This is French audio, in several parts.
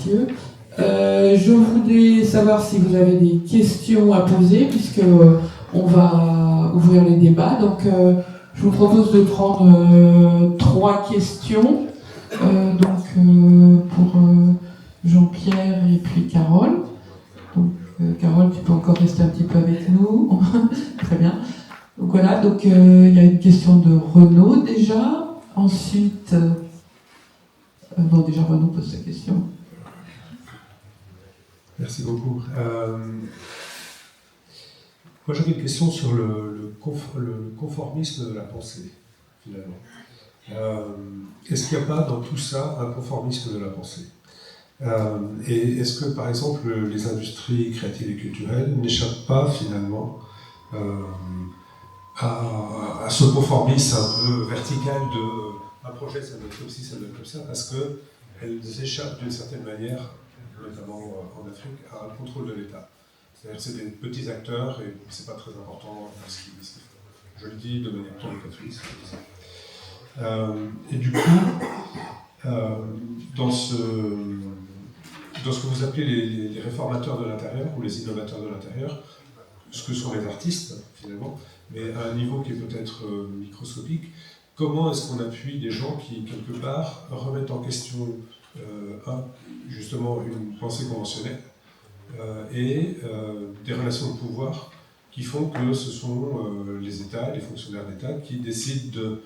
messieurs. Je voulais savoir si vous avez des questions à poser, puisque on va ouvrir les débats. Donc, je vous propose de prendre 3 questions. Pour Jean-Pierre et puis Carole. Donc, Carole, tu peux encore rester un petit peu avec nous. Très bien. Donc voilà, donc il y a une question de Renaud déjà. Ensuite, déjà Renaud pose sa question. Merci beaucoup. Moi j'avais une question sur le conformisme de la pensée, finalement. Est-ce qu'il n'y a pas dans tout ça un conformisme de la pensée ? Et est-ce que, par exemple, les industries créatives et culturelles n'échappent pas, finalement, à ce conformisme un peu vertical de un projet, ça doit être comme ci, ça doit être comme ça, parce qu'elles échappent d'une certaine manière, notamment en Afrique, à un contrôle de l'État. C'est-à-dire que c'est des petits acteurs et c'est pas très important ce qu'ils font. Je le dis de manière tournicatrice. Et du coup, dans ce que vous appelez les réformateurs de l'intérieur ou les innovateurs de l'intérieur, ce que sont les artistes finalement, mais à un niveau qui est peut-être microscopique, comment est-ce qu'on appuie des gens qui, quelque part, remettent en question justement une pensée conventionnelle et des relations de pouvoir qui font que ce sont les États, les fonctionnaires d'État qui décident de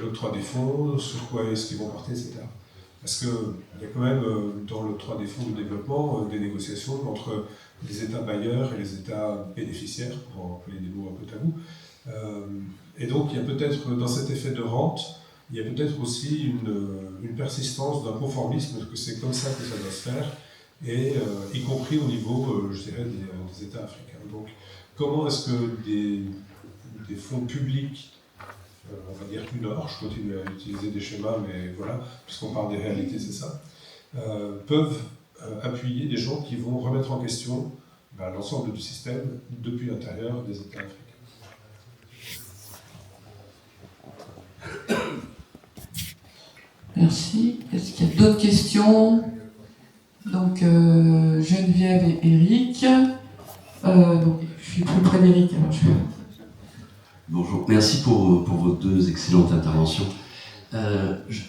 l'octroi des fonds, sur quoi est-ce qu'ils vont porter, etc. Parce qu'il y a quand même dans l'octroi des fonds de développement des négociations entre les États bailleurs et les États bénéficiaires, pour employer des mots un peu tabous. Et donc il y a peut-être, dans cet effet de rente, il y a peut-être aussi une persistance d'un conformisme, que c'est comme ça que ça doit se faire, et y compris au niveau, je dirais, des États africains. Donc comment est-ce que des fonds publics, on va dire du Nord, je continue à utiliser des schémas, mais voilà, puisqu'on parle des réalités, c'est ça, peuvent appuyer des gens qui vont remettre en question l'ensemble du système depuis l'intérieur des États africains. Merci. Est-ce qu'il y a d'autres questions ? Donc, Geneviève et Eric. Donc, je suis plus près d'Eric, alors je vais... Bonjour, merci pour vos 2 excellentes interventions.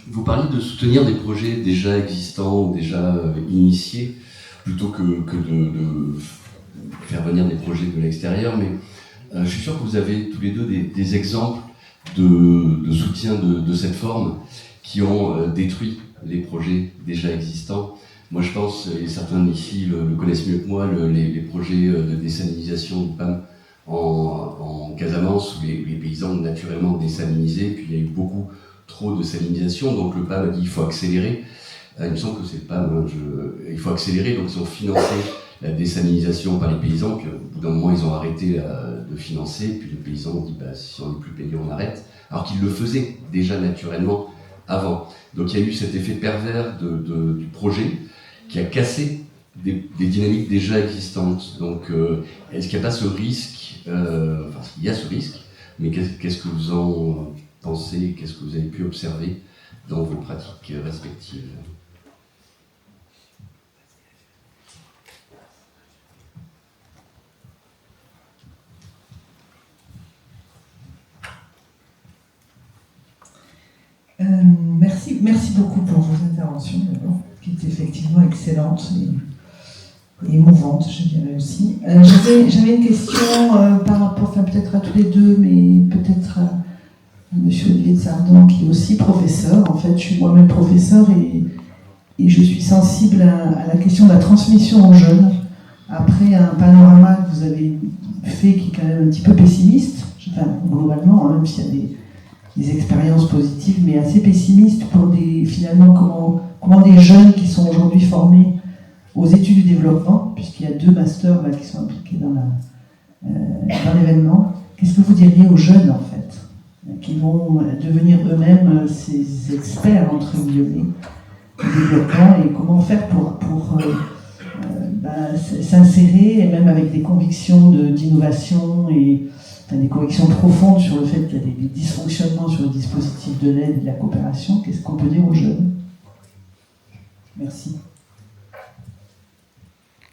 Vous parliez de soutenir des projets déjà existants, déjà initiés, plutôt que de faire venir des projets de l'extérieur, mais je suis sûr que vous avez tous les deux des exemples de soutien de cette forme qui ont détruit les projets déjà existants. Moi je pense, et certains ici le connaissent mieux que moi, les projets de désalinisation du PAM en Casamance, où les paysans ont naturellement désalinisé, puis il y a eu beaucoup trop de salinisation, donc le PAM a dit il faut accélérer. Il me semble que c'est le PAM, il faut accélérer, donc ils ont financé la désalinisation par les paysans, puis au bout d'un moment ils ont arrêté de financer, puis les paysans ont dit si on n'est plus payé on arrête, alors qu'ils le faisaient déjà naturellement avant. Donc il y a eu cet effet pervers du projet qui a cassé des dynamiques déjà existantes. Donc est-ce qu'il n'y a pas ce risque, il y a ce risque, mais qu'est-ce que vous en pensez, qu'est-ce que vous avez pu observer dans vos pratiques respectives ? Merci beaucoup pour vos interventions, d'abord, qui étaient effectivement excellentes et émouvantes, je dirais aussi. J'avais une question par rapport, peut-être à tous les deux, mais peut-être à M. Olivier de Sardan, qui est aussi professeur. En fait, je suis moi-même professeur et je suis sensible à la question de la transmission aux jeunes. Après un panorama que vous avez fait qui est quand même un petit peu pessimiste, globalement, même s'il y a des expériences positives, mais assez pessimistes pour finalement comment des jeunes qui sont aujourd'hui formés aux études du développement, puisqu'il y a 2 masters qui sont impliqués dans l'événement. Qu'est-ce que vous diriez aux jeunes, en fait, qui vont devenir eux-mêmes ces experts, entre guillemets, du développement, et comment faire pour s'insérer, et même avec des convictions d'innovation et des convictions profondes sur le fait qu'il y a des dysfonctionnements sur le dispositif de l'aide et de la coopération. Qu'est-ce qu'on peut dire aux jeunes ? Merci.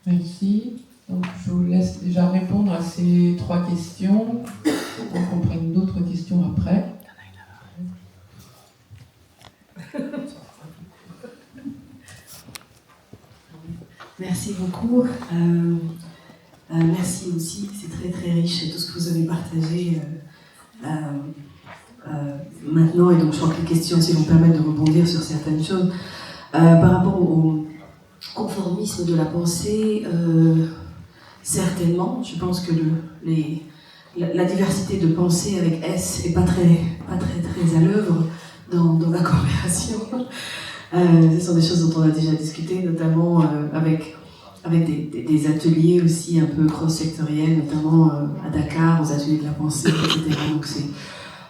Merci. Donc, je vous laisse déjà répondre à ces 3 questions, pour qu'on prenne d'autres questions après. Merci beaucoup. Merci aussi, c'est très très riche tout ce que vous avez partagé maintenant. Et donc je crois que les questions aussi vont permettre de rebondir sur certaines choses. Par rapport au conformisme de la pensée, certainement, je pense que la diversité de pensée avec S n'est pas très à l'œuvre dans la coopération. Ce sont des choses dont on a déjà discuté, notamment avec des ateliers aussi un peu cross-sectoriels, notamment à Dakar, aux ateliers de la pensée, etc. Donc c'est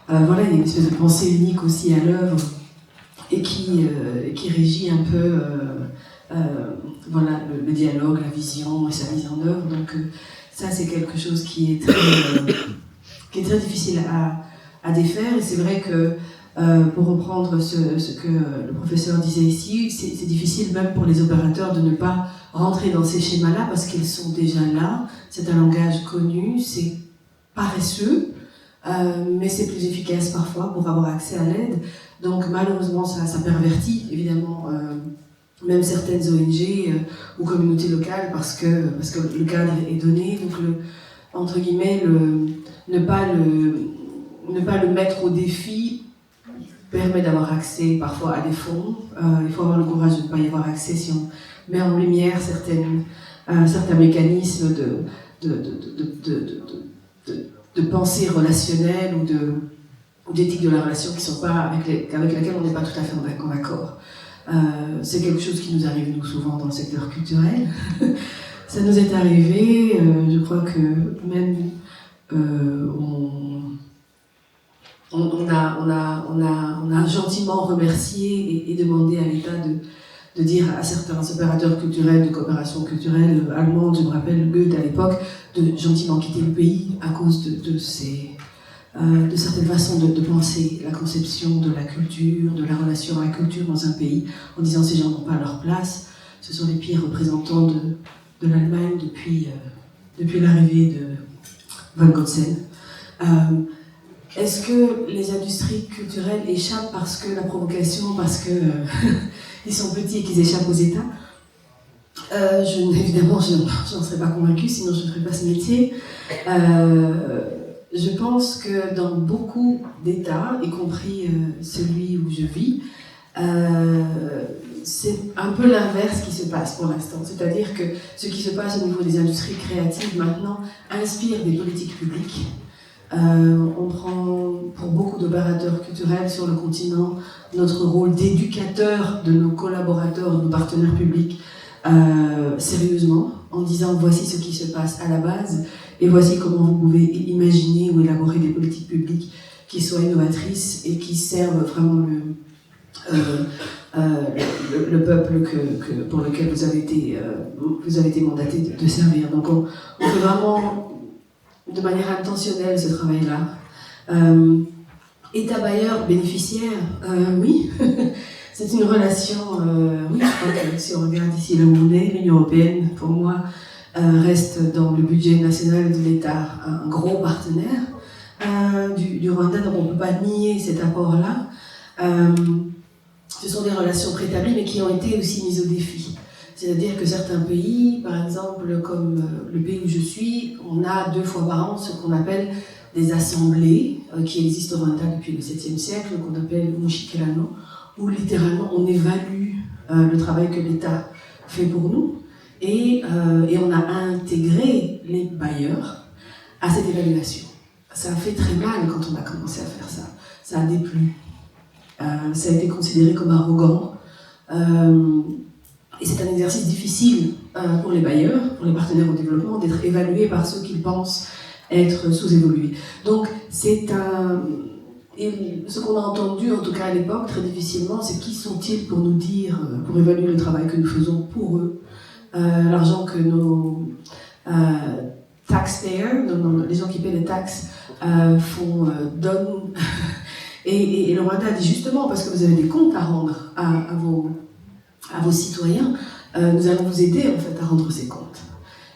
voilà, il y a une espèce de pensée unique aussi à l'œuvre et qui régit un peu voilà, le dialogue, la vision et sa mise en œuvre. Donc ça, c'est quelque chose qui est très difficile à défaire. Et c'est vrai que pour reprendre ce que le professeur disait ici, c'est difficile même pour les opérateurs de ne pas rentrer dans ces schémas-là parce qu'ils sont déjà là. C'est un langage connu, c'est paresseux, mais c'est plus efficace parfois pour avoir accès à l'aide. Donc malheureusement, ça pervertit évidemment même certaines ONG ou communautés locales parce que le cadre est donné. Donc entre guillemets, ne pas le mettre au défi permet d'avoir accès parfois à des fonds. Il faut avoir le courage de ne pas y avoir accès si on met en lumière certains mécanismes de pensée relationnelle ou d'éthique de la relation qui sont pas avec laquelle on n'est pas tout à fait en accord. C'est quelque chose qui nous arrive nous souvent dans le secteur culturel. Ça nous est arrivé, je crois que même on a gentiment remercié et demandé à l'État de dire à certains opérateurs culturels de coopération culturelle allemande, je me rappelle Goethe à l'époque, de gentiment quitter le pays à cause de certaines façons de penser la conception de la culture, de la relation à la culture dans un pays, en disant ces gens n'ont pas leur place, ce sont les pires représentants de l'Allemagne depuis l'arrivée de Von Gotzen. Est-ce que les industries culturelles échappent parce que la provocation, parce que ils sont petits et qu'ils échappent aux États? Évidemment, je n'en serais pas convaincue, sinon je ne ferais pas ce métier. Je pense que dans beaucoup d'États, y compris celui où je vis, c'est un peu l'inverse qui se passe pour l'instant. C'est-à-dire que ce qui se passe au niveau des industries créatives maintenant inspire des politiques publiques. On prend pour beaucoup d'opérateurs culturels sur le continent notre rôle d'éducateur de nos collaborateurs, de nos partenaires publics sérieusement, en disant voici ce qui se passe à la base et voici comment vous pouvez imaginer ou élaborer des politiques publiques qui soient innovatrices et qui servent vraiment le peuple pour lequel vous avez été mandaté de servir. Donc on fait vraiment de manière intentionnelle ce travail-là. État bailleur, bénéficiaire, oui. C'est une relation, oui, je crois que si on regarde ici là où on est, l'Union européenne, pour moi, reste dans le budget national de l'État un gros partenaire du Rwanda, donc on ne peut pas nier cet apport-là. Ce sont des relations préétablies, mais qui ont été aussi mises au défi. C'est-à-dire que certains pays, par exemple, comme le pays où je suis, on a 2 fois par an ce qu'on appelle des assemblées qui existent au Rwanda depuis le 7e siècle, qu'on appelle Mushikerano, où littéralement on évalue le travail que l'État fait pour nous, et on a intégré les bailleurs à cette évaluation. Ça a fait très mal quand on a commencé à faire ça. Ça a déplu. Ça a été considéré comme arrogant. Et c'est un exercice difficile pour les bailleurs, pour les partenaires au développement, d'être évalués par ceux qu'ils pensent être sous-évolués. Donc c'est et ce qu'on a entendu, en tout cas à l'époque, très difficilement, c'est qui sont-ils pour nous dire, pour évaluer le travail que nous faisons pour eux, l'argent que nos taxpayers, les gens qui paient les taxes, donnent. Et le Rwanda a dit justement, parce que vous avez des comptes à rendre à vos citoyens, nous allons vous aider en fait à rendre ces comptes.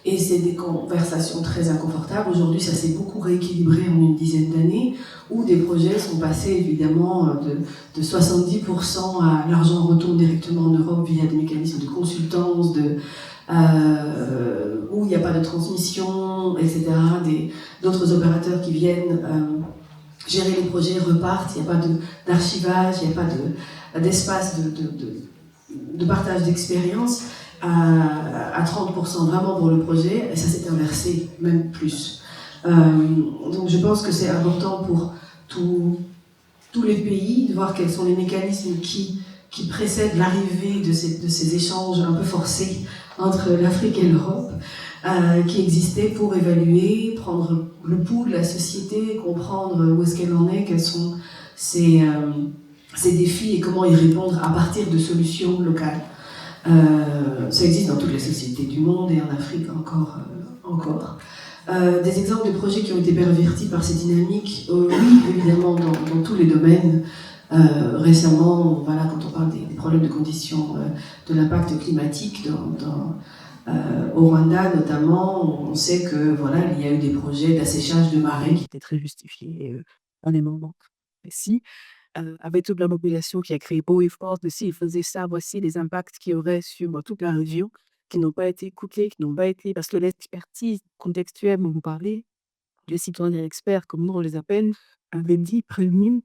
Et c'est des conversations très inconfortables. Aujourd'hui, ça s'est beaucoup rééquilibré en une dizaine d'années, où des projets sont passés évidemment de 70% à l'argent retourne directement en Europe via des mécanismes de consultance, où il n'y a pas de transmission, etc. D'autres opérateurs qui viennent gérer les projets, repartent, il n'y a pas d'archivage, il n'y a pas d'espace de partage d'expérience. À 30% vraiment pour le projet, et ça s'est inversé, même plus. Donc je pense que c'est important pour tous les pays de voir quels sont les mécanismes qui précèdent l'arrivée de ces échanges un peu forcés entre l'Afrique et l'Europe, qui existaient pour évaluer, prendre le pouls de la société, comprendre où est-ce qu'elle en est, quels sont ses défis et comment y répondre à partir de solutions locales. Ça existe dans toutes les sociétés du monde et en Afrique encore. Des exemples de projets qui ont été pervertis par ces dynamiques, oui, évidemment, dans tous les domaines. Récemment, voilà, quand on parle des problèmes de conditions, de l'impact climatique au Rwanda notamment, on sait que voilà, il y a eu des projets d'asséchage de marées qui étaient très justifiés dans les moments précis. Avec toute la population qui a créé beau et fort aussi, ils faisaient ça, voici les impacts qu'il y aurait sur toute la région, qui n'ont pas été écoutés, qui n'ont pas été, parce que l'expertise contextuelle dont vous parlez, les citoyens experts, comme nous on les appelle, avaient dit, prévenu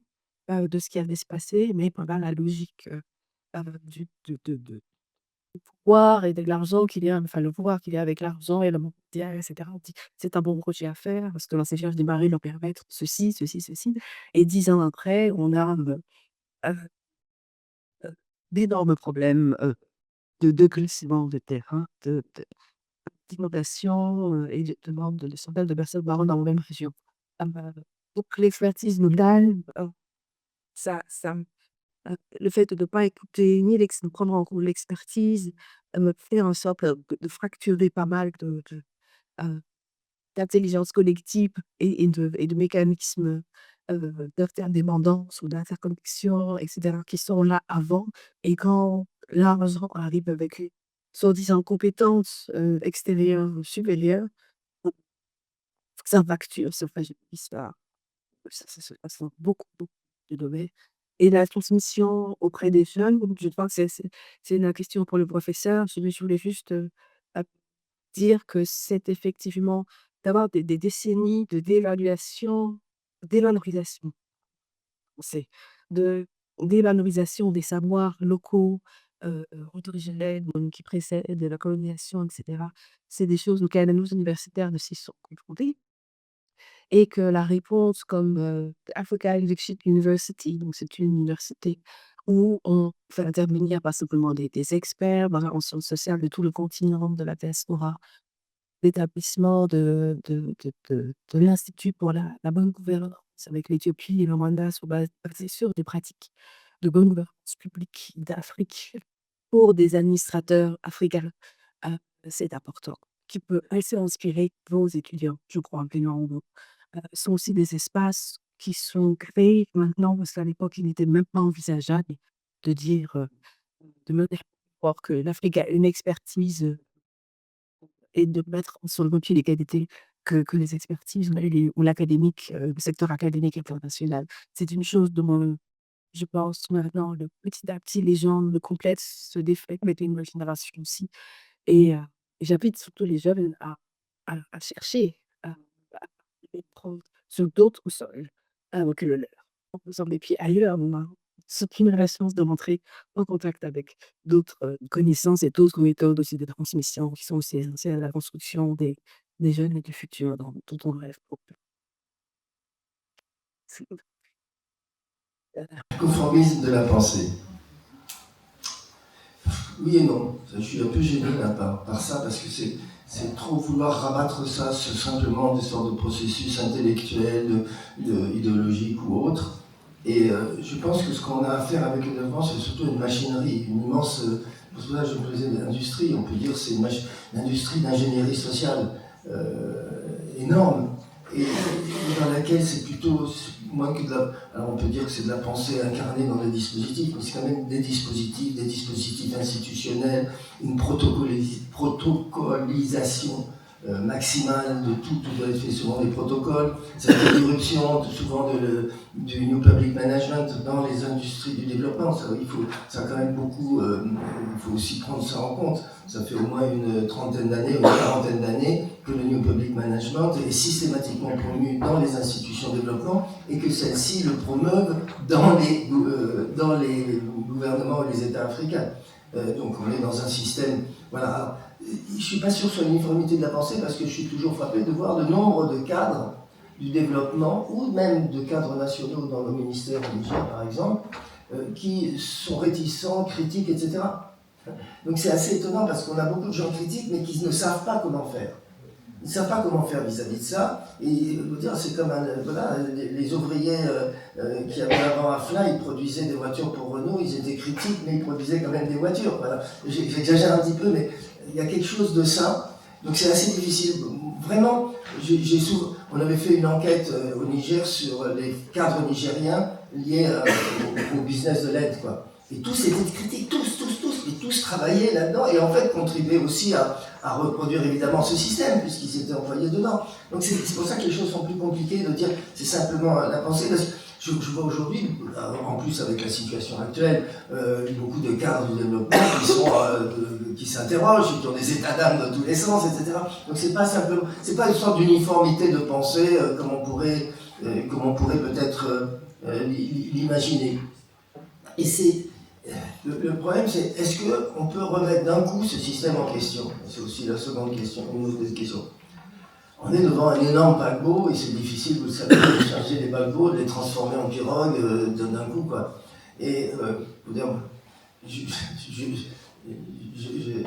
de ce qui allait se passer, mais pendant la logique de pouvoir et de l'argent qu'il y a, enfin le pouvoir qu'il y a avec l'argent et le mondial, etc. On dit c'est un bon projet à faire parce que l'enseignage des marées leur permettre ceci, ceci, ceci. Et 10 ans après, on a euh, d'énormes problèmes de glissement de terrain, d'inondation et de demande de centaines de personnes mortes dans la même région. Euh, donc l'expertise locale, ça le fait de ne pas écouter ni de prendre en compte l'expertise, me fait en sorte de fracturer pas mal heu, d'intelligence collective et de mécanismes d'interdépendance ou d'interconnexion et cetera qui sont là avant et quand l'argent arrive avec une soi-disant compétence extérieure ou supérieure, ça fracture, ça fragilise, ça se passe dans beaucoup, beaucoup de domaines. Et la transmission auprès des jeunes, donc je pense que c'est la question pour le professeur. Je voulais juste dire que c'est effectivement d'avoir des décennies de dévaluation, dévalorisation, c'est de dévalorisation des savoirs locaux, originels, qui précèdent la colonisation, etc. C'est des choses auxquelles nos universitaires ne s'y sont confrontés. Et que la réponse comme Africa Leadership University, donc c'est une université où on fait intervenir pas simplement des experts en sciences sociales de tout le continent, de la diaspora, l'établissement de l'Institut pour la bonne gouvernance avec l'Éthiopie et le Rwanda basé sur des pratiques de bonne gouvernance publique d'Afrique pour des administrateurs africains. C'est important, qui peut assez inspirer vos étudiants, je crois, vraiment sont aussi des espaces qui sont créés maintenant, parce qu'à l'époque, il n'était même pas envisageable de dire, de mener à croire que l'Afrique a une expertise et de mettre sur le même pied l'égalité que les expertises ou l'académique, le secteur académique international. C'est une chose dont je pense maintenant, petit à petit, les gens le complètent, se défait, mettent une nouvelle génération aussi. Et j'invite surtout les jeunes à chercher, à prendre sur d'autres sols que le leur. En posant les pieds ailleurs, on a aucune raison de rentrer en contact avec d'autres connaissances et d'autres méthodes aussi de transmission qui sont aussi essentielles à la construction des jeunes et du futur dont on rêve. Conformisme de la pensée. Oui et non. Je suis un peu gêné là, par ça parce que c'est trop vouloir rabattre ça sur simplement des sortes de processus intellectuels, idéologiques ou autres. Et je pense que ce qu'on a à faire avec le développement, c'est surtout une machinerie, une immense. Pour cela, je me disais l'industrie, on peut dire que c'est une industrie d'ingénierie sociale énorme, et dans laquelle c'est plutôt moins que de la. Alors on peut dire que c'est de la pensée incarnée dans les dispositifs, mais c'est quand même des dispositifs institutionnels, une protocolisation maximale de tout doit être fait selon les protocoles. Ça fait l'irruption souvent du New Public Management dans les industries du développement. Ça a quand même beaucoup, il faut aussi prendre ça en compte. Ça fait au moins une trentaine d'années, une quarantaine d'années que le New Public Management est systématiquement promu dans les institutions de développement et que celles-ci le promeuvent dans les gouvernements ou les États africains. Donc on est dans un système... Voilà. Alors, je ne suis pas sûr sur l'uniformité de la pensée parce que je suis toujours frappé de voir le nombre de cadres du développement ou même de cadres nationaux dans le ministère au Niger par exemple qui sont réticents, critiques, etc. Donc c'est assez étonnant parce qu'on a beaucoup de gens critiques mais qui ne savent pas comment faire. Ils ne savent pas comment faire vis-à-vis de ça. Et vous dire, c'est comme les ouvriers qui avaient avant Afla, ils produisaient des voitures pour Renault, ils étaient critiques, mais ils produisaient quand même des voitures. Voilà. J'exagère un petit peu, mais il y a quelque chose de ça. Donc c'est assez difficile. Vraiment, on avait fait une enquête au Niger sur les cadres nigériens liés au business de l'aide, quoi. Et tous étaient critiques, mais tous travaillaient là-dedans et en fait contribuaient aussi à reproduire évidemment ce système puisqu'ils étaient employés dedans. Donc c'est pour ça que les choses sont plus compliquées de dire c'est simplement la pensée. Parce que je vois aujourd'hui, en plus avec la situation actuelle, beaucoup de cadres du développement qui s'interrogent, qui ont des états d'âme dans tous les sens, etc. Donc c'est pas simplement, c'est pas une sorte d'uniformité de pensée comme on pourrait peut-être l'imaginer. Et c'est le problème, c'est est-ce qu'on peut remettre d'un coup ce système en question? C'est aussi la seconde question, une autre question. On est devant un énorme paquebot et c'est difficile, vous le savez, de charger les paquebots, de les transformer en pirogues d'un coup, quoi. Et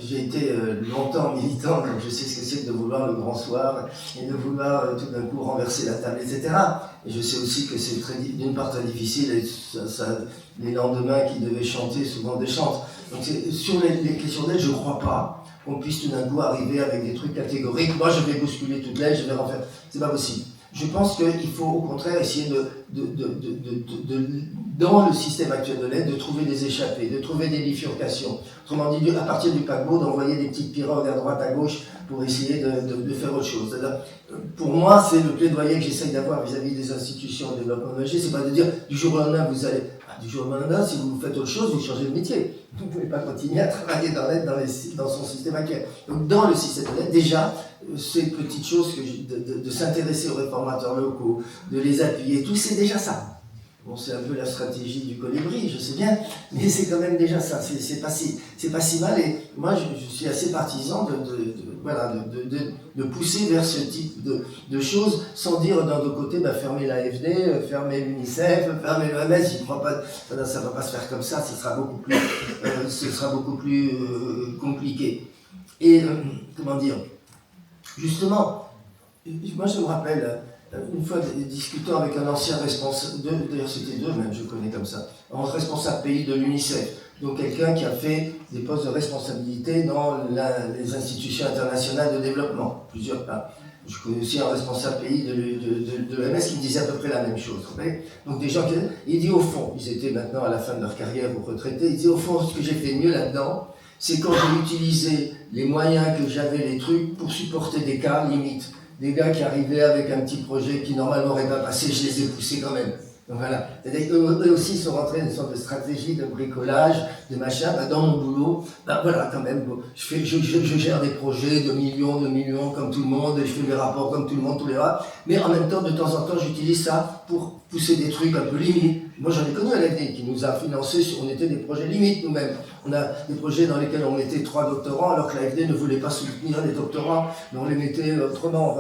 j'ai été longtemps militant, donc je sais ce que c'est que de vouloir le grand soir et de vouloir tout d'un coup renverser la table, etc. Et je sais aussi que c'est d'une part très difficile et les lendemains qui devaient chanter souvent déchantent. Donc sur les questions d'aide, je ne crois pas qu'on puisse tout d'un coup arriver avec des trucs catégoriques. Moi, je vais bousculer toute l'aide, je vais refaire. C'est pas possible. Je pense qu'il faut au contraire essayer dans le système actuel de l'aide, de trouver des échappées, de trouver des bifurcations. Autrement dit, à partir du paquebot, d'envoyer des petites pirogues à droite, à gauche, pour essayer de faire autre chose. Pour moi, c'est le plaidoyer que j'essaye d'avoir vis-à-vis des institutions de développement émergent, c'est pas de dire du jour au lendemain, vous allez... Du jour au lendemain, si vous faites autre chose, vous changez de métier. Vous ne pouvez pas continuer à travailler dans l'aide dans son système actuel. Donc dans le système de l'aide, déjà, ces petites choses de s'intéresser aux réformateurs locaux, de les appuyer, tout, c'est déjà ça. Bon, c'est un peu la stratégie du colibri, je sais bien, mais c'est quand même déjà ça. C'est pas si mal. Et moi, je suis assez partisan de pousser vers ce type de choses, sans dire d'un autre côté, fermer l'AFD, fermer l'UNICEF, fermer l'OMS. Je crois pas, ça va pas se faire comme ça. Ce sera beaucoup plus compliqué. Et comment dire, justement, moi je me rappelle. Une fois discutant avec un ancien responsable, d'ailleurs c'était deux même, je connais comme ça, un responsable pays de l'UNICEF, donc quelqu'un qui a fait des postes de responsabilité dans les institutions internationales de développement, plusieurs pas. Je connais aussi un responsable pays de l'OMS qui me disait à peu près la même chose. Donc des gens qui... Il dit au fond, ils étaient maintenant à la fin de leur carrière ou retraités, il dit au fond, ce que j'ai fait mieux là-dedans, c'est quand j'ai utilisé les moyens que j'avais, les trucs, pour supporter des cas limites. Des gars qui arrivaient avec un petit projet qui normalement n'aurait pas passé, je les ai poussés quand même. Donc voilà. Eux aussi sont rentrés dans une sorte de stratégie de bricolage, de machin. Dans mon boulot, voilà, quand même, je gère des projets de millions comme tout le monde, et je fais mes rapports comme tout le monde, tous les mois. Mais en même temps, de temps en temps, j'utilise ça pour pousser des trucs un peu limites. Moi, j'en ai connu à l'AFD qui nous a financé, on était des projets limites nous-mêmes. On a des projets dans lesquels on mettait 3 doctorants, alors que l'AFD ne voulait pas soutenir les doctorants, mais on les mettait autrement.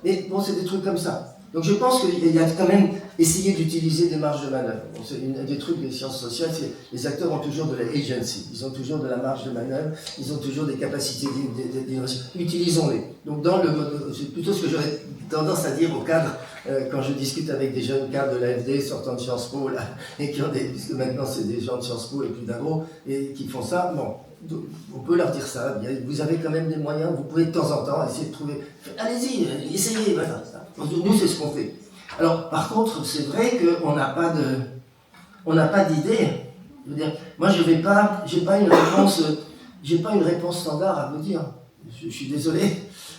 Mais bon, c'est des trucs comme ça. Donc je pense qu'il y a quand même essayer d'utiliser des marges de manœuvre. Bon, c'est un des trucs des sciences sociales, c'est les acteurs ont toujours de la agency, ils ont toujours de la marge de manœuvre, ils ont toujours des capacités d'innovation. Utilisons-les. Donc c'est plutôt ce que j'aurais tendance à dire aux cadres quand je discute avec des jeunes cadres de l'AFD sortant de Sciences Po là, et qui ont puisque maintenant c'est des gens de Sciences Po et plus d'agro et qui font ça. Bon, on peut leur dire ça. Vous avez quand même des moyens, vous pouvez de temps en temps essayer de trouver. Allez-y, essayez. Voilà. Nous, c'est ce qu'on fait. Alors, par contre, c'est vrai qu'on n'a pas d'idée. Je veux dire, moi, j'ai pas une réponse standard à vous dire. je suis désolé.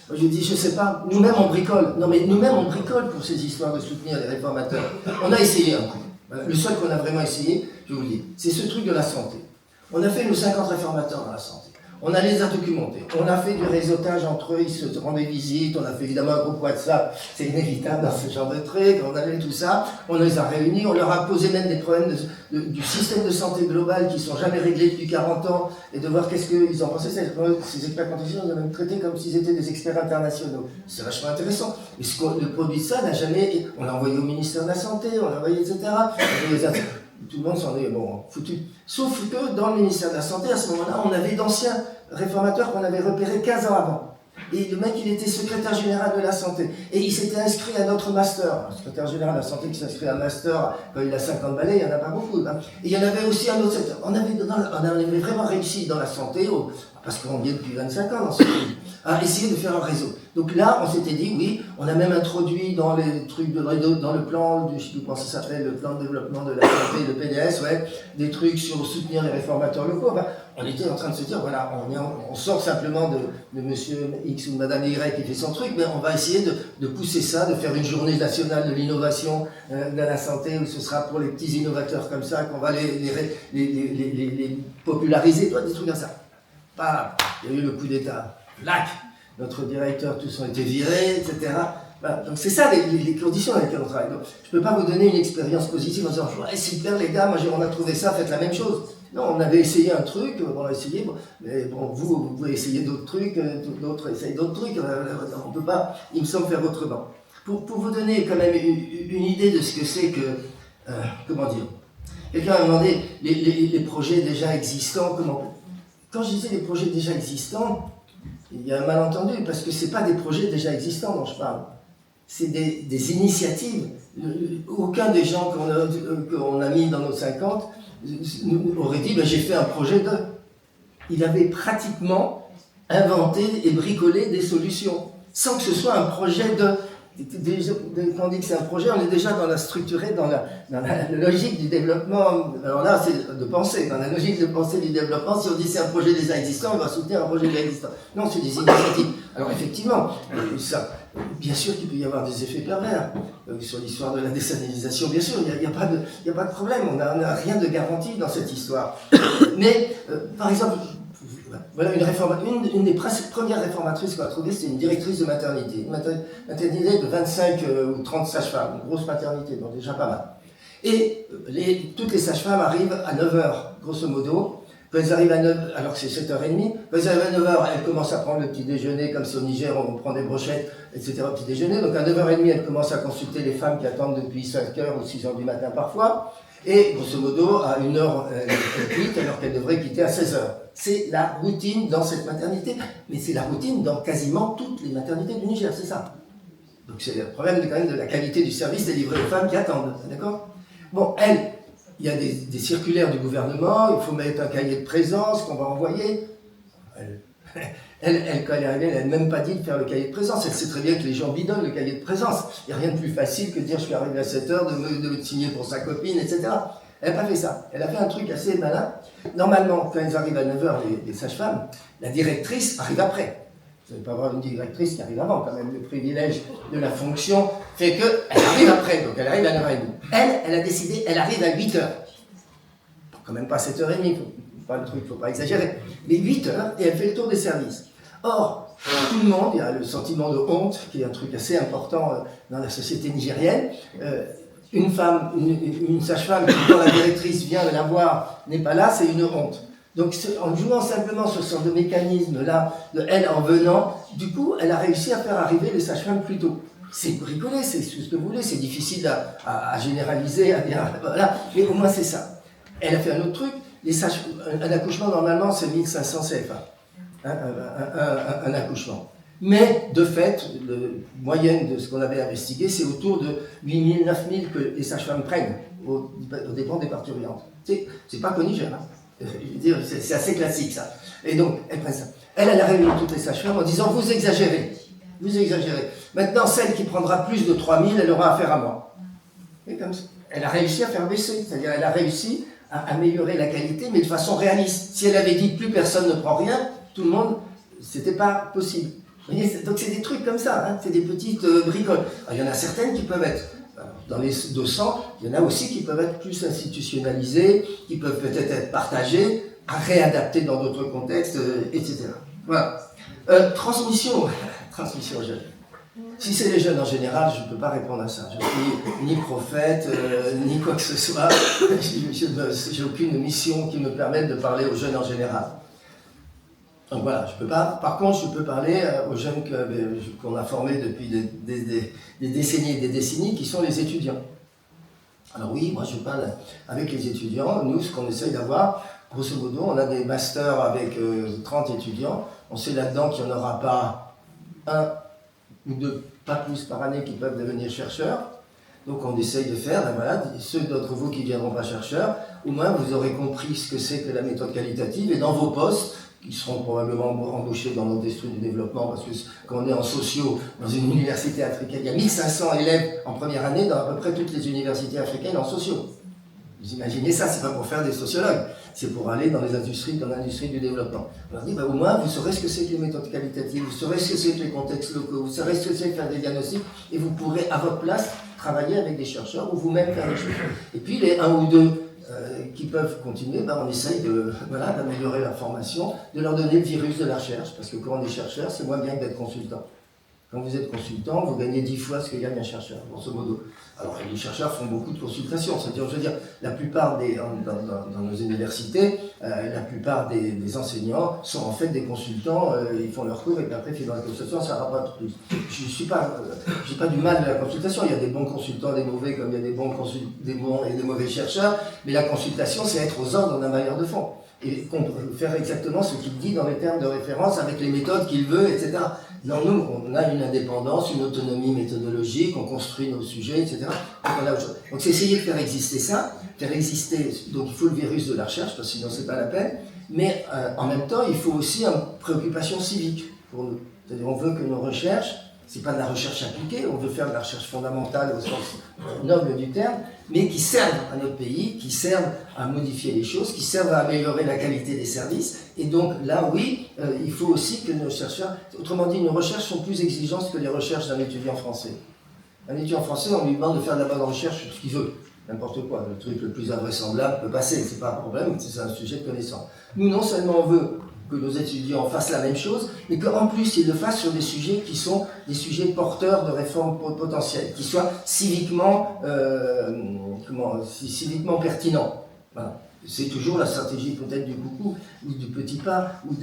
Moi, je dis, je sais pas, nous-mêmes on bricole. Non mais nous-mêmes on bricole pour ces histoires de soutenir les réformateurs. On a essayé un coup. Le seul qu'on a vraiment essayé, je vous le dis, c'est ce truc de la santé. On a fait nos 50 réformateurs dans la santé. On a les a documentés. On a fait du réseautage entre eux, ils se rendaient visite. On a fait évidemment un groupe WhatsApp, c'est inévitable dans ce genre de trucs. On a fait tout ça. On les a réunis. On leur a posé même des problèmes du système de santé global qui ne sont jamais réglés depuis 40 ans et de voir qu'est-ce qu'ils en pensaient. Ces experts quantitatifs, on les a même traités comme s'ils étaient des experts internationaux. C'est vachement intéressant. Et le produit de ça n'a jamais. On l'a envoyé au ministère de la Santé, on l'a envoyé, etc. Tout le monde s'en est foutu. Sauf que dans le ministère de la Santé, à ce moment-là, on avait d'anciens réformateurs qu'on avait repérés 15 ans avant. Et le mec, il était secrétaire général de la Santé. Et il s'était inscrit à notre master. Un secrétaire général de la Santé qui s'inscrit à un master, quand il a 50 balais, il n'y en a pas beaucoup. Hein. Et il y en avait aussi un autre secteur. On avait vraiment réussi dans la santé, parce qu'on vient depuis 25 ans dans ce pays, à essayer de faire un réseau. Donc là, on s'était dit, oui, on a même introduit dans les trucs dans le plan, je ne sais plus comment ça s'appelle, le plan de développement de la santé, le PDS, ouais, des trucs sur soutenir les réformateurs locaux. Enfin, on était en train de se dire, voilà, on sort simplement de monsieur X ou madame Y qui fait son truc, mais on va essayer de pousser ça, de faire une journée nationale de l'innovation de la santé, où ce sera pour les petits innovateurs comme ça, qu'on va les populariser, des trucs comme ça. Il y a eu le coup d'État. Lac, notre directeur, tous ont été virés, etc. Voilà. Donc c'est ça les conditions dans lesquelles on travaille. Donc, je ne peux pas vous donner une expérience positive en disant ouais, super les gars, moi on a trouvé ça, faites la même chose. Non, on avait essayé un truc, on a essayé, mais bon, vous pouvez essayer d'autres trucs, d'autres essayent d'autres trucs, on ne peut pas, il me semble, faire autrement. Pour vous donner quand même une idée de ce que c'est que, comment dire, quelqu'un m'a demandé les projets déjà existants, quand je disais les projets déjà existants, il y a un malentendu, parce que ce n'est pas des projets déjà existants dont je parle. C'est des initiatives. Aucun des gens qu'on a mis dans nos 50 aurait dit j'ai fait un projet de. Il avait pratiquement inventé et bricolé des solutions, sans que ce soit un projet de. Quand on dit que c'est un projet, on est déjà dans la structurée, dans la logique du développement. Alors là, c'est de penser. Dans la logique de pensée du développement, si on dit c'est un projet déjà existant, on va soutenir un projet déjà existant. Non, c'est des initiatives. Alors effectivement, ça, bien sûr qu'il peut y avoir des effets pervers sur l'histoire de la désalinilisation. Bien sûr, il n'y a pas de problème. On n'a rien de garanti dans cette histoire. Mais, par exemple, voilà une des premières réformatrices qu'on a trouvées, c'était une directrice de maternité. Une maternité de 25 ou 30 sages-femmes, une grosse maternité, donc déjà pas mal. Et toutes les sages-femmes arrivent à 9h, grosso modo. Quand elles arrivent à 9h, alors que c'est 7h30, quand elles arrivent à 9h, elles commencent à prendre le petit déjeuner, comme c'est au Niger, on prend des brochettes, etc. au petit déjeuner. Donc à 9h30, elles commencent à consulter les femmes qui attendent depuis 5h ou 6h du matin parfois. Et grosso modo, à 1h, elles quittent alors qu'elles devraient quitter à 16h. C'est la routine dans cette maternité, mais c'est la routine dans quasiment toutes les maternités du Niger, c'est ça. Donc c'est le problème quand même de la qualité du service délivré aux femmes qui attendent, d'accord? Bon, il y a des circulaires du gouvernement, il faut mettre un cahier de présence qu'on va envoyer. Elle, quand elle est arrivée, elle n'a même pas dit de faire le cahier de présence. Elle sait très bien que les gens bidonnent le cahier de présence. Il n'y a rien de plus facile que de dire je suis arrivé à 7h, de me signer pour sa copine, etc. Elle n'a pas fait ça. Elle a fait un truc assez malin. Normalement, quand elles arrivent à 9h, les sages-femmes, la directrice arrive après. Vous n'allez pas avoir une directrice qui arrive avant, quand même. Le privilège de la fonction fait qu'elle arrive après, donc elle arrive à 9h30. Elle a décidé, elle arrive à 8h. Quand même pas à 7h30, il ne faut pas exagérer. Mais 8h, et elle fait le tour des services. Or, tout le monde, il y a le sentiment de honte, qui est un truc assez important dans la société nigérienne. Une femme, une sage-femme, quand la directrice vient la voir, n'est pas là, c'est une honte. Donc, en jouant simplement sur ce genre de mécanisme-là, de elle en venant, du coup, elle a réussi à faire arriver les sages-femmes plus tôt. C'est bricolé, c'est ce que vous voulez, c'est difficile à généraliser, à dire, voilà, mais au moins c'est ça. Elle a fait un autre truc, un accouchement, normalement, c'est 1500 CFA. Un accouchement. Mais, de fait, la moyenne de ce qu'on avait investigué, c'est autour de 8000, 9000 que les sages-femmes prennent aux dépens des parturientes. C'est pas qu'au Niger, hein. Je veux dire, c'est assez classique, ça. Et donc, elles prennent ça. Elle a réuni toutes les sages-femmes en disant, vous exagérez. Vous exagérez. Maintenant, celle qui prendra plus de 3000, elle aura affaire à moi. Et comme ça. Elle a réussi à faire baisser. C'est-à-dire, elle a réussi à améliorer la qualité, mais de façon réaliste. Si elle avait dit, plus personne ne prend rien, tout le monde c'était pas possible. Vous voyez, donc c'est des trucs comme ça, hein, c'est des petites bricoles. Alors, il y en a certaines qui peuvent être, dans les 200, il y en a aussi qui peuvent être plus institutionnalisées, qui peuvent peut-être être partagées, réadaptées dans d'autres contextes, etc. Voilà. Transmission aux jeunes. Si c'est les jeunes en général, je ne peux pas répondre à ça. Je suis ni prophète, ni quoi que ce soit. J'ai aucune mission qui me permette de parler aux jeunes en général. Donc voilà, je peux pas. Par contre, je peux parler aux jeunes qu'on a formés depuis des décennies et des décennies, qui sont les étudiants. Alors oui, moi je parle avec les étudiants. Nous, ce qu'on essaye d'avoir, grosso modo, on a des masters avec 30 étudiants. On sait là-dedans qu'il n'y en aura pas un ou deux, pas plus par année, qui peuvent devenir chercheurs. Donc on essaye de faire, ben voilà, ceux d'entre vous qui ne viendront pas chercheurs, au moins vous aurez compris ce que c'est que la méthode qualitative, et dans vos postes, qui seront probablement embauchés dans l'industrie du développement, parce que quand on est en sociaux, dans une université africaine, il y a 1500 élèves en première année dans à peu près toutes les universités africaines en sociaux. Vous imaginez ça, c'est pas pour faire des sociologues, c'est pour aller dans les industries, dans l'industrie du développement. On leur dit, ben, au moins, vous saurez ce que c'est que les méthodes qualitatives, vous saurez ce que c'est que les contextes locaux, vous saurez ce que c'est que faire des diagnostics, et vous pourrez, à votre place, travailler avec des chercheurs ou vous-même faire des choses. Et puis, les 1 ou 2 qui peuvent continuer, ben, on essaye d'améliorer leur formation, de leur donner le virus de la recherche, parce que quand on est chercheur, c'est moins bien que d'être consultant. Quand vous êtes consultant, vous gagnez 10 fois ce que gagne un chercheur, grosso modo. Alors, les chercheurs font beaucoup de consultations. C'est-à-dire, je veux dire, la plupart dans nos universités, la plupart des enseignants sont en fait des consultants, ils font leur cours et puis après, ils font la consultation, ça rapporte plus. j'ai pas du mal à la consultation. Il y a des bons consultants, des mauvais, comme il y a des bons et des mauvais chercheurs. Mais la consultation, c'est être aux ordres d'un bailleur de fonds. Et faire exactement ce qu'il dit dans les termes de référence, avec les méthodes qu'il veut, etc. Non, nous, on a une indépendance, une autonomie méthodologique, on construit nos sujets, etc. Donc c'est essayer de faire exister ça, donc il faut le virus de la recherche, parce que sinon c'est pas la peine, mais en même temps, il faut aussi une préoccupation civique pour nous. C'est-à-dire on veut que nos recherches, c'est pas de la recherche appliquée, on veut faire de la recherche fondamentale au sens noble du terme, mais qui servent à notre pays, qui servent à modifier les choses, qui servent à améliorer la qualité des services. Et donc là, oui, il faut aussi que nos chercheurs, autrement dit, nos recherches sont plus exigeantes que les recherches d'un étudiant français. Un étudiant français, on lui demande de faire de la bonne recherche sur ce qu'il veut. N'importe quoi, le truc le plus invraisemblable peut passer, c'est pas un problème, c'est un sujet de connaissance. Nous, non seulement on veut que nos étudiants fassent la même chose, mais qu'en plus ils le fassent sur des sujets qui sont des sujets porteurs de réformes potentielles, qui soient civiquement, civiquement pertinents. Voilà. C'est toujours la stratégie peut-être du coucou, ou du petit pas, ou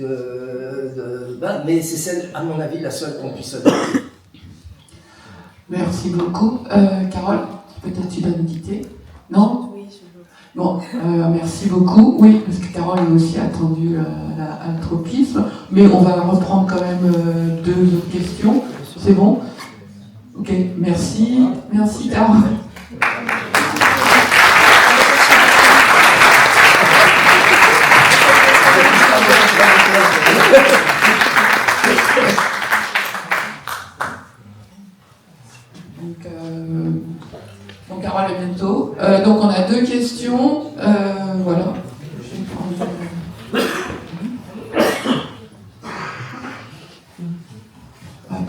mais c'est celle, à mon avis, la seule qu'on puisse adopter. Merci beaucoup. Carole, peut-être tu dois nous quitter. Non ? Oui, je veux. Bon, merci beaucoup. Oui, parce que Carole est aussi attendue à l'altropisme, mais on va reprendre quand même 2 autres questions. C'est bon ? Ok, merci. Merci Carole. Donc Carole est bientôt. Donc on a 2 questions. Voilà.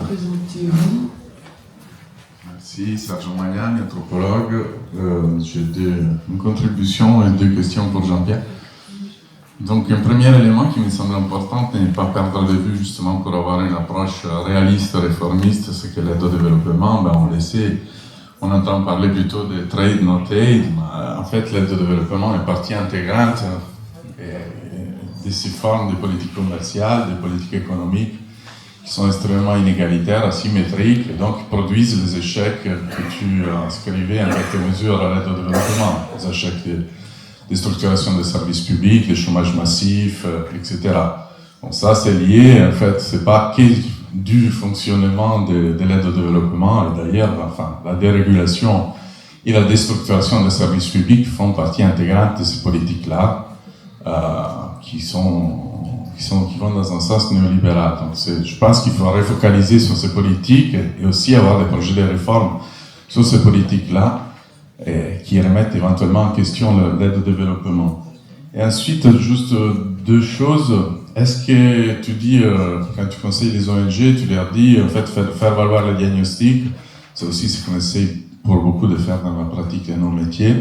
Présentez-vous. Merci, Sergio Magnani, anthropologue. J'ai une contribution et 2 questions pour Jean-Pierre. Donc, un premier élément qui me semble important de ne pas perdre de vue, justement, pour avoir une approche réaliste, réformiste, c'est que l'aide au développement, on le sait, on entend parler plutôt de trade, not aid, mais en fait, l'aide au développement est partie intégrante de ces formes de politique commerciale, de politique économique, qui sont extrêmement inégalitaires, asymétriques, et donc produisent les échecs que tu inscrivais en quelque mesure à l'aide au développement, les échecs des structurations des services publics, des chômages massifs, etc. Bon, ça, c'est lié, en fait, c'est pas que du fonctionnement de l'aide au développement, et d'ailleurs, enfin, la dérégulation et la déstructuration des services publics font partie intégrante de ces politiques-là, qui vont dans un sens néolibéral. Donc, je pense qu'il faut refocaliser sur ces politiques et aussi avoir des projets de réforme sur ces politiques-là, qui remettent éventuellement en question l'aide au développement. Et ensuite, juste 2 choses. est-ce que tu dis, quand tu conseilles les ONG, tu leur dis, en fait, faire valoir le diagnostic, c'est aussi ce qu'on essaie pour beaucoup de faire dans la pratique de nos métiers.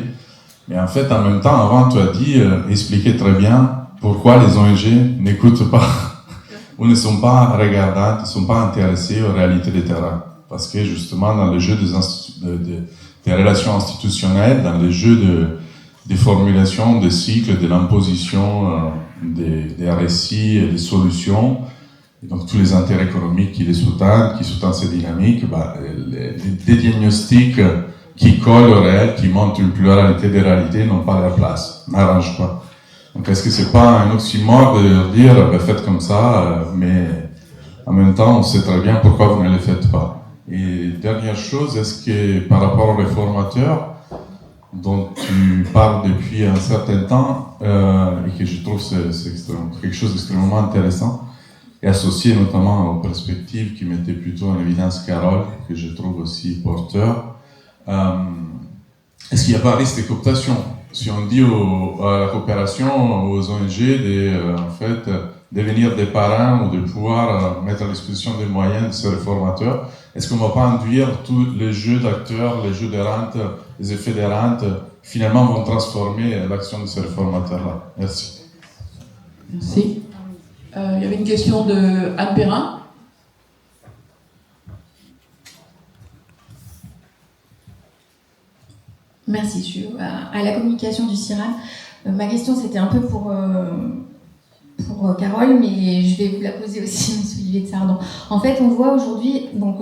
Mais en fait, en même temps, avant, tu as dit, expliquer très bien pourquoi les ONG n'écoutent pas ou ne sont pas regardantes, ne sont pas intéressées aux réalités du terrain. Parce que justement, dans le jeu des relations institutionnelles, dans le jeu des formulations, des cycles, de l'imposition, des récits et des solutions, et donc tous les intérêts économiques qui sous-tendent ces dynamiques, des diagnostics qui collent au réel, qui montrent une pluralité des réalités, n'ont pas leur place, n'arrangent pas. Donc est-ce que c'est pas un oxymore de leur dire faites comme ça, mais en même temps on sait très bien pourquoi vous ne le faites pas. Et dernière chose, est-ce que par rapport aux réformateurs, dont tu parles depuis un certain temps, et que je trouve c'est quelque chose d'extrêmement intéressant, et associé notamment aux perspectives qui mettaient plutôt en évidence Carole, que je trouve aussi porteur, est-ce qu'il n'y a pas un risque de cooptation? Si on dit à la coopération, aux ONG, en fait, devenir des parrains ou de pouvoir mettre à disposition des moyens de ces réformateurs, est-ce qu'on ne va pas induire tous les jeux d'acteurs, les jeux de rente, les effets de rente, finalement vont transformer l'action de ces réformateurs-là? Merci. Merci. Il y avait une question de Anne Perrin. Merci, je suis à la communication du CIRAM. Ma question, c'était un peu pour Carole, mais je vais vous la poser aussi, M. Olivier de Sardan. En fait, on voit aujourd'hui, donc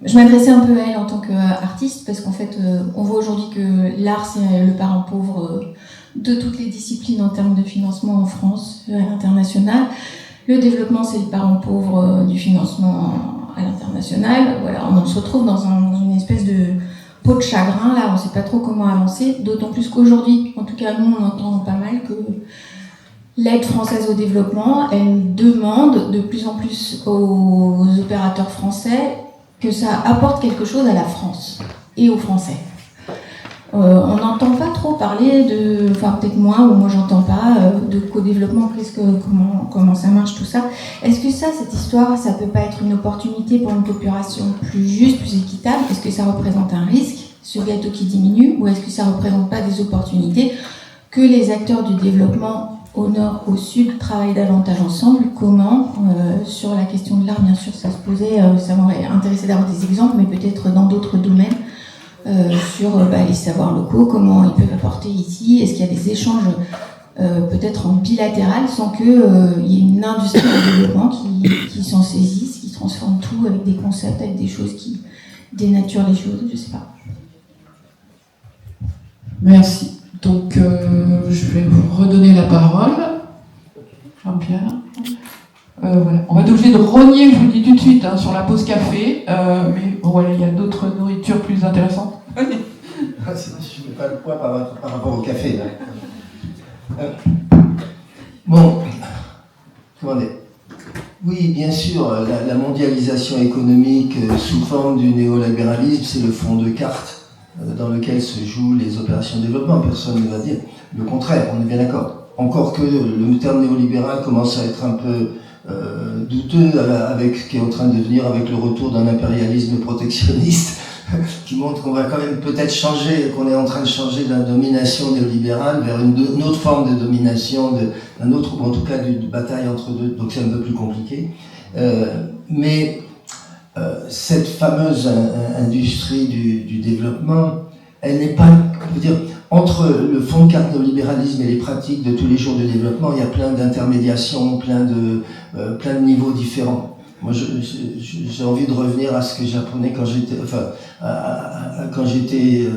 je m'adressais un peu à elle en tant qu'artiste, parce qu'en fait, on voit aujourd'hui que l'art, c'est le parent pauvre de toutes les disciplines en termes de financement en France, à l'international. Le développement, c'est le parent pauvre du financement à l'international. Voilà, on se retrouve dans une espèce de peau de chagrin, là, on ne sait pas trop comment avancer, d'autant plus qu'aujourd'hui, en tout cas, nous, on entend pas mal que l'aide française au développement, elle demande de plus en plus aux opérateurs français que ça apporte quelque chose à la France et aux Français. On n'entend pas trop parler enfin peut-être moins, ou moi j'entends pas, de co-développement, comment ça marche tout ça. Est-ce que cette histoire, ça peut pas être une opportunité pour une coopération plus juste, plus équitable? Est-ce que ça représente un risque, ce gâteau qui diminue, ou est-ce que ça représente pas des opportunités que les acteurs du développement au nord, au sud, travaillent davantage ensemble? Comment, sur la question de l'art, bien sûr, ça se posait, ça m'aurait intéressé d'avoir des exemples, mais peut-être dans d'autres domaines, sur les savoirs locaux, comment ils peuvent apporter ici, est-ce qu'il y a des échanges peut-être en bilatéral sans qu'il y ait une industrie de développement qui s'en saisisse, qui transforme tout avec des concepts, avec des choses qui dénaturent les choses, je sais pas. Merci. Donc, je vais vous redonner la parole. Jean-Pierre. Voilà. On va être obligé de rogner, je vous le dis tout de suite, sur la pause café. Mais bon, voilà, il y a d'autres nourritures plus intéressantes. Je ne mets pas le poids par rapport au café. Là. Bon, comment dire? Oui, bien sûr, la mondialisation économique sous forme du néolibéralisme, c'est le fond de carte dans lequel se jouent les opérations de développement. Personne ne va dire le contraire, on est bien d'accord. Encore que le terme néolibéral commence à être un peu douteux avec ce qui est en train de devenir avec le retour d'un impérialisme protectionniste qui montre qu'on va quand même peut-être changer, qu'on est en train de changer de la domination néolibérale vers une autre forme de domination, d'un autre, ou en tout cas d'une bataille entre deux, donc c'est un peu plus compliqué. Mais cette fameuse industrie du développement, elle n'est pas, je veux dire, entre le fond de carte néolibéralisme et les pratiques de tous les jours de développement, il y a plein d'intermédiations, plein de niveaux différents. Moi, j'ai envie de revenir à ce que j'apprenais quand j'étais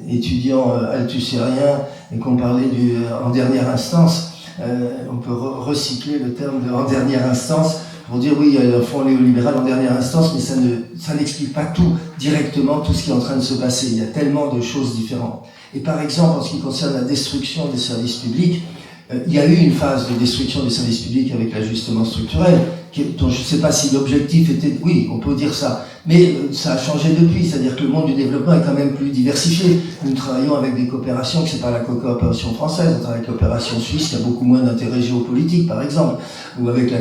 étudiant altusérien et qu'on parlait en dernière instance. On peut recycler le terme de en dernière instance pour dire oui, il y a le fonds néolibéral en dernière instance, mais ça n'explique pas tout directement, tout ce qui est en train de se passer. Il y a tellement de choses différentes. Et par exemple, en ce qui concerne la destruction des services publics, il y a eu une phase de destruction des services publics avec l'ajustement structurel, dont je ne sais pas si l'objectif était, oui, on peut dire ça, mais ça a changé depuis, c'est-à-dire que le monde du développement est quand même plus diversifié. Nous travaillons avec des coopérations, que c'est pas la coopération française, on travaille avec la coopération suisse, qui a beaucoup moins d'intérêt géopolitique, par exemple, ou avec la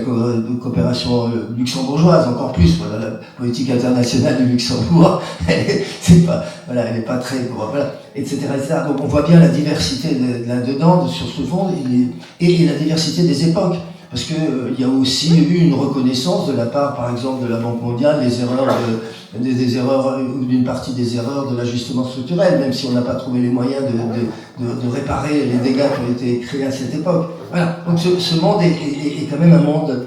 coopération luxembourgeoise, encore plus. Voilà, la politique internationale du Luxembourg, elle est pas très, voilà, etc., etc. Donc on voit bien la diversité là-dedans, sur ce fond, et la diversité des époques. Parce que il y a aussi eu une reconnaissance de la part, par exemple, de la Banque mondiale, des erreurs ou d'une partie des erreurs de l'ajustement structurel, même si on n'a pas trouvé les moyens de réparer les dégâts qui ont été créés à cette époque. Voilà. Donc ce monde est quand même un monde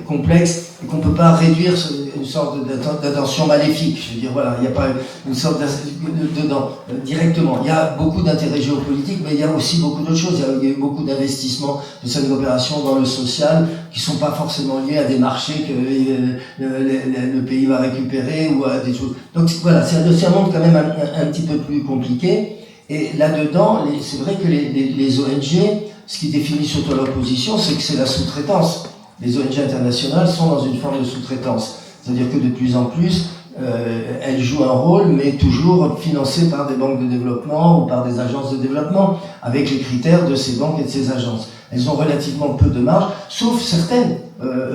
complexe et qu'on ne peut pas réduire une sorte d'attention maléfique. Je veux dire, voilà, il n'y a pas une sorte dedans directement. Il y a beaucoup d'intérêts géopolitiques, mais il y a aussi beaucoup d'autres choses. Il y a eu beaucoup d'investissements de cette coopération dans le social qui ne sont pas forcément liés à des marchés que le pays va récupérer ou à des choses. Donc voilà, c'est un monde quand même un petit peu plus compliqué. Et là-dedans, c'est vrai que les ONG, ce qui définit surtout leur position, c'est que c'est la sous-traitance. Les ONG internationales sont dans une forme de sous-traitance. C'est-à-dire que de plus en plus, elles jouent un rôle, mais toujours financées par des banques de développement ou par des agences de développement, avec les critères de ces banques et de ces agences. Elles ont relativement peu de marge, sauf certaines.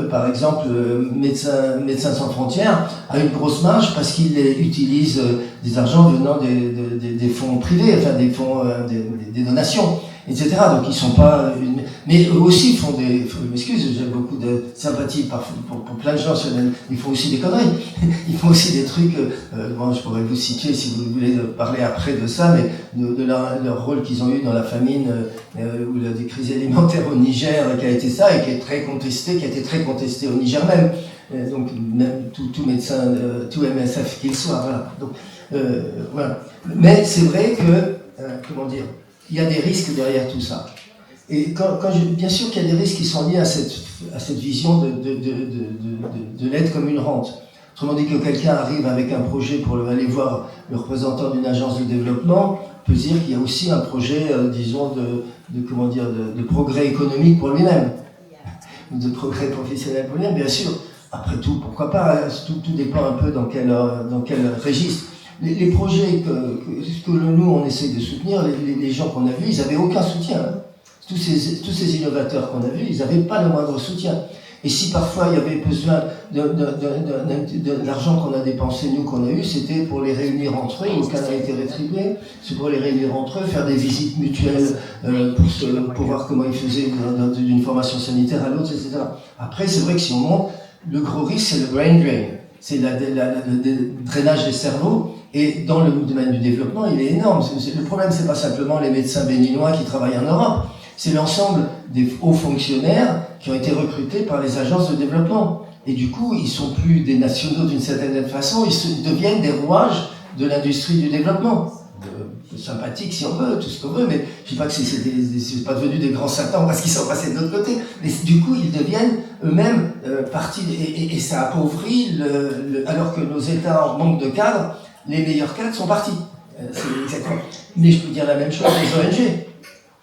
Par exemple, Médecins sans frontières a une grosse marge parce qu'il utilise des argents venant des fonds privés, enfin des fonds, des donations, etc. Donc ils sont pas... Mais eux aussi font des... M'excuse, j'ai beaucoup de sympathie pour plein de gens. Ils font aussi des conneries. Ils font aussi des trucs... bon, je pourrais vous citer si vous voulez parler après de ça, mais de leur rôle qu'ils ont eu dans la famine ou la crise alimentaire au Niger, qui a été ça et qui est très contesté, qui a été très contesté au Niger même. Donc même tout médecin, tout MSF qu'il soit, voilà. Donc voilà. Mais c'est vrai que comment dire, il y a des risques derrière tout ça. Et bien sûr qu'il y a des risques qui sont liés à cette vision de l'aide comme une rente. Autrement dit, que quelqu'un arrive avec un projet pour aller voir le représentant d'une agence de développement, peut dire qu'il y a aussi un projet, disons, de progrès économique pour lui-même, ou de progrès professionnel pour lui-même, bien sûr. Après tout, pourquoi pas, tout dépend un peu dans quel registre. Les projets que nous, on essaie de soutenir, les gens qu'on a vus, ils n'avaient aucun soutien. Hein. Tous ces innovateurs qu'on a vus, ils n'avaient pas le moindre soutien. Et si parfois il y avait besoin de l'argent qu'on a dépensé, nous, qu'on a eu, c'était pour les réunir entre eux, aucun n'a été rétribué, c'est pour les réunir entre eux, faire des visites mutuelles pour voir comment ils faisaient d'une formation sanitaire à l'autre, etc. Après, c'est vrai que si on monte, le gros risque, c'est le brain drain, c'est le drainage des cerveaux. Et dans le domaine du développement, il est énorme. Le problème, c'est pas simplement les médecins béninois qui travaillent en Europe, c'est l'ensemble des hauts fonctionnaires qui ont été recrutés par les agences de développement. Et du coup, ils sont plus des nationaux d'une certaine façon, ils deviennent des rouages de l'industrie du développement. Sympathiques si on veut, tout ce qu'on veut, mais je dis pas que c'est pas devenu des grands satans parce qu'ils sont passés de l'autre côté, mais du coup, ils deviennent eux-mêmes partie, et ça appauvrit, alors que nos États en manque de cadres, les meilleurs cadres sont partis. Exactement. Mais je peux dire la même chose des ONG.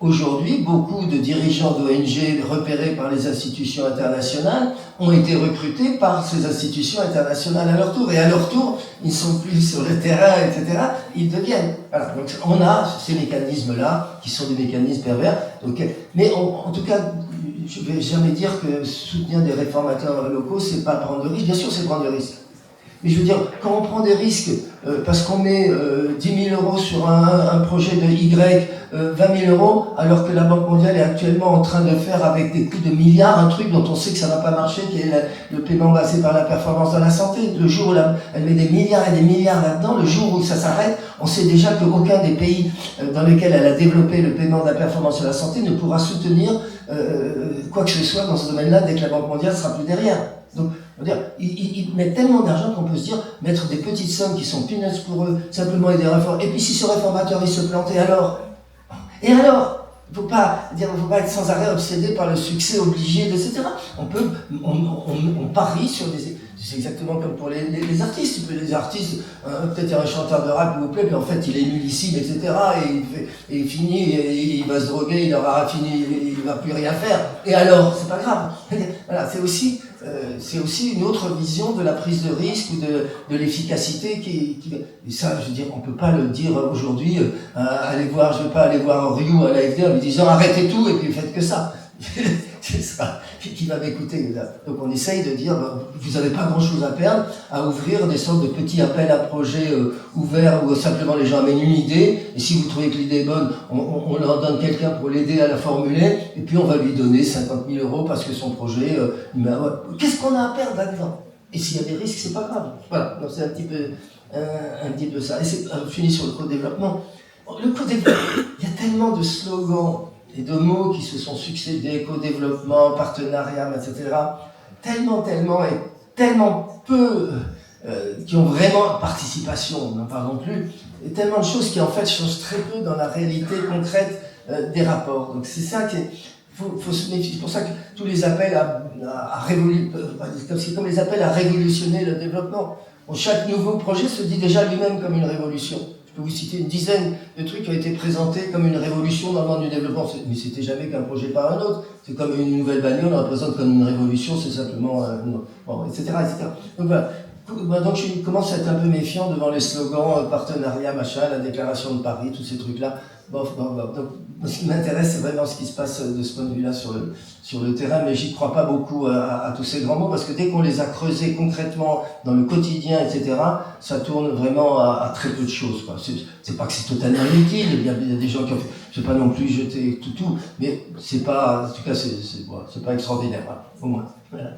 Aujourd'hui, beaucoup de dirigeants d'ONG repérés par les institutions internationales ont été recrutés par ces institutions internationales à leur tour. Et à leur tour, ils ne sont plus sur le terrain, etc. Ils deviennent. Voilà. Donc on a ces mécanismes-là, qui sont des mécanismes pervers. Donc, mais en tout cas, je ne vais jamais dire que soutenir des réformateurs locaux, c'est pas prendre de risques. Bien sûr, c'est prendre des risques. Mais je veux dire, quand on prend des risques, parce qu'on met 10 000 euros sur un projet de Y, 20 000 euros, alors que la Banque mondiale est actuellement en train de faire avec des coûts de milliards un truc dont on sait que ça ne va pas marcher, qui est le paiement basé par la performance dans la santé. Le jour où elle met des milliards et des milliards là-dedans, le jour où ça s'arrête, on sait déjà qu'aucun des pays dans lesquels elle a développé le paiement de la performance sur la santé ne pourra soutenir quoi que ce soit dans ce domaine-là dès que la Banque mondiale sera plus derrière. Donc, ils mettent tellement d'argent qu'on peut se dire, mettre des petites sommes qui sont peanuts pour eux, simplement aider un réformateur. Et puis si ce réformateur il se plante, et alors, il ne faut pas être sans arrêt obsédé par le succès obligé, etc. On parie sur des... C'est exactement comme pour les artistes. Les artistes, peut-être il y a un chanteur de rap qui vous plaît, puis en fait il est nullissime, etc. Et il finit, et il va se droguer, il aura fini, il ne va plus rien faire. Et alors, c'est pas grave. Voilà, c'est aussi c'est aussi une autre vision de la prise de risque ou de l'efficacité et ça, je veux dire, on peut pas le dire aujourd'hui, je vais pas aller voir Ryu à l'AFD en lui disant arrêtez tout et puis faites que ça. C'est ça qui va m'écouter. Donc on essaye de dire, vous n'avez pas grand-chose à perdre, à ouvrir des sortes de petits appels à projets ouverts où simplement les gens amènent une idée, et si vous trouvez que l'idée est bonne, on leur donne quelqu'un pour l'aider à la formuler, et puis on va lui donner 50 000 € parce que son projet, qu'est-ce qu'on a à perdre là-dedans? Et s'il y a des risques, c'est pas grave. Voilà, donc c'est un petit peu ça. Et je finis sur le co-développement. Le co-développement, il y a tellement de slogans et de mots qui se sont succédés, co-développement, partenariat, etc. Tellement et tellement peu qui ont vraiment participation, on n'en parle plus, et tellement de choses qui en fait changent très peu dans la réalité concrète des rapports. Donc c'est ça qui est... faut se méfier. C'est pour ça que tous les appels comme les appels à révolutionner le développement. Bon, chaque nouveau projet se dit déjà lui-même comme une révolution. Je peux vous citer une dizaine de trucs qui ont été présentés comme une révolution dans le monde du développement. Mais c'était jamais qu'un projet par un autre. C'est comme une nouvelle bagnole, on la présente comme une révolution, c'est simplement etc. Donc voilà. Donc je commence à être un peu méfiant devant les slogans partenariat, machin, la déclaration de Paris, tous ces trucs-là. Donc ce qui m'intéresse, c'est vraiment ce qui se passe de ce point de vue-là sur le terrain, mais j'y crois pas beaucoup à tous ces grands mots, parce que dès qu'on les a creusés concrètement dans le quotidien, etc., ça tourne vraiment à très peu de choses, quoi. C'est pas que c'est totalement inutile, il y a des gens qui ont fait, je vais pas non plus jeter tout, mais c'est pas, en tout cas, c'est pas extraordinaire, voilà, au moins. Voilà.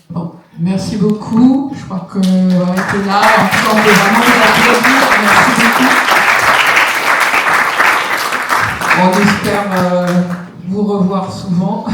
Bon, merci beaucoup. Je crois qu'on va arrêter là. On peut vraiment vous applaudir. Merci beaucoup. On espère vous revoir souvent.